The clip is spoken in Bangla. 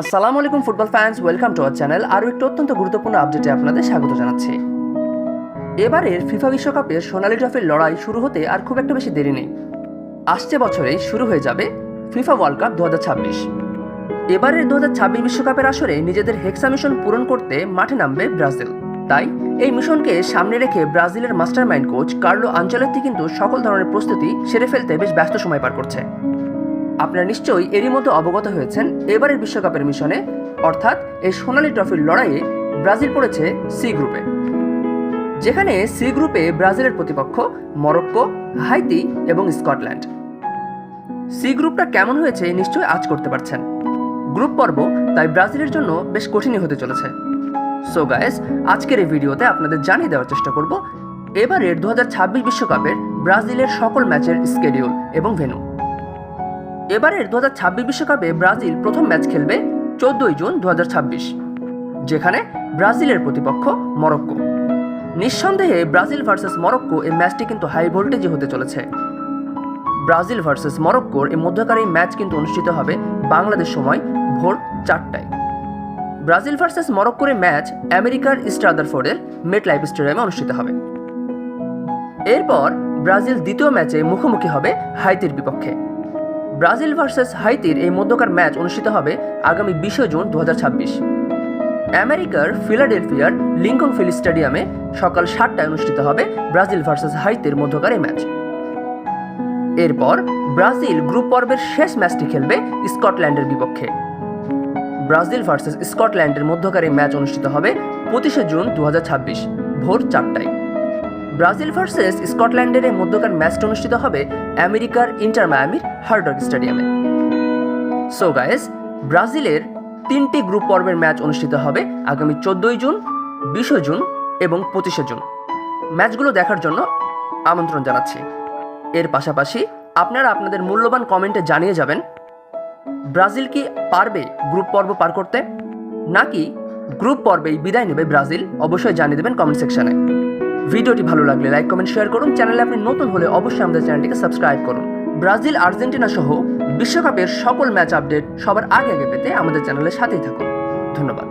আসসালামু আলাইকুম football fans, welcome to our channel. আরও একটি অত্যন্ত গুরুত্বপূর্ণ আপডেটে আপনাদের স্বাগত জানাচ্ছি। এবারের ফিফা বিশ্বকাপের সোনালি ট্রফির লড়াই শুরু হতে আর খুব একটা বেশি দেরি নেই। আসছে বছরেই শুরু হয়ে যাবে ফিফা ওয়ার্ল্ড কাপ 2026। এবারের 2026 বিশ্বকাপের আসরে নিজেদের হেক্সা মিশন পূরণ করতে মাঠে নামবে ব্রাজিল। তাই এই মিশনকে সামনে রেখে ব্রাজিলের মাস্টারমাইন্ড কোচ কার্লো আনচেলত্তি কিন্তু সকল ধরনের প্রস্তুতি সেরে ফেলতে বেশ ব্যস্ত সময় পার করছে। আপনারা নিশ্চয়ই এরই মধ্যে অবগত হয়েছেন, এবারের বিশ্বকাপের মিশনে অর্থাৎ এই সোনালি ট্রফির লড়াইয়ে ব্রাজিল পড়েছে সি গ্রুপে, যেখানে সি গ্রুপে ব্রাজিলের প্রতিপক্ষ মরক্কো, হাইতি এবং স্কটল্যান্ড। সি গ্রুপটা কেমন হয়েছে নিশ্চয়ই আজ করতে পারছেন। গ্রুপ পর্ব তাই ব্রাজিলের জন্য বেশ কঠিনই হতে চলেছে। সো গাইস, আজকের এই ভিডিওতে আপনাদের জানিয়ে দেওয়ার চেষ্টা করব এবারের 2026 বিশ্বকাপের ব্রাজিলের সকল ম্যাচের স্কেডিউল এবং ভেন্যু। এবারের 2026 বিশ্বকাপে ব্রাজিল প্রথম ম্যাচ খেলবে 14 জুন 2026, যেখানে ব্রাজিলের প্রতিপক্ষ মরক্কো। নিঃসন্দেহে ব্রাজিল ভার্সেস মরক্কো এই ম্যাচটি কিন্তু হাই ভোল্টেজে হতে চলেছে। ব্রাজিল ভার্সেস মরক্কোর এই মধ্যকার এই ম্যাচ কিন্তু অনুষ্ঠিত হবে বাংলাদেশ সময় ভোর 4টায়। ব্রাজিল ভার্সেস মরক্কোর এই ম্যাচ আমেরিকার ইস্ট রাদারফোর্ডের মেটলাইফ স্টেডিয়ামে অনুষ্ঠিত হবে। এরপর ব্রাজিল দ্বিতীয় ম্যাচে মুখোমুখি হবে হাইতির বিপক্ষে। ব্রাজিল ভার্সেস হাইতির এই মধ্যকার ম্যাচ অনুষ্ঠিত হবে আগামী 20 জুন 2026। আমেরিকার ফিলাডেলফিয়ার লিঙ্কন ফিল স্টেডিয়ামে সকাল 7টায় অনুষ্ঠিত হবে ব্রাজিল ভার্সেস হাইতির মধ্যকার এই ম্যাচ। এরপর ব্রাজিল গ্রুপ পর্বের শেষ ম্যাচটি খেলবে স্কটল্যান্ডের বিপক্ষে। ব্রাজিল ভার্সেস স্কটল্যান্ডের মধ্যকার এই ম্যাচ অনুষ্ঠিত হবে 25 জুন 2026 ভোর 4টায়। ব্রাজিল ভার্সেস স্কটল্যান্ডের এই মধ্যকার ম্যাচটা অনুষ্ঠিত হবে আমেরিকার ইন্টার মায়ামির হার্ড রক স্টেডিয়ামে। সো গাইস, ব্রাজিলের 3টি গ্রুপ পর্বের ম্যাচ অনুষ্ঠিত হবে আগামী 14 জুন, 20 জুন এবং 25 জুন। ম্যাচগুলো দেখার জন্য আমন্ত্রণ জানাচ্ছি। এর পাশাপাশি আপনারা আপনাদের মূল্যবান কমেন্টে জানিয়ে যাবেন ব্রাজিল কি পারবে গ্রুপ পর্ব পার করতে, নাকি গ্রুপ পর্বেই বিদায় নেবে ব্রাজিল। অবশ্যই জানিয়ে দেবেন কমেন্ট সেকশনে। ভিডিওটি ভালো লাগলে লাইক, কমেন্ট, শেয়ার করুন। চ্যানেলে আপনি নতুন হলে অবশ্যই আমাদের চ্যানেলটিকে সাবস্ক্রাইব করুন। ব্রাজিল, আর্জেন্টিনা সহ বিশ্বকাপের সকল ম্যাচ আপডেট সবার আগে পেতে আমাদের চ্যানেলের সাথেই থাকুন। ধন্যবাদ।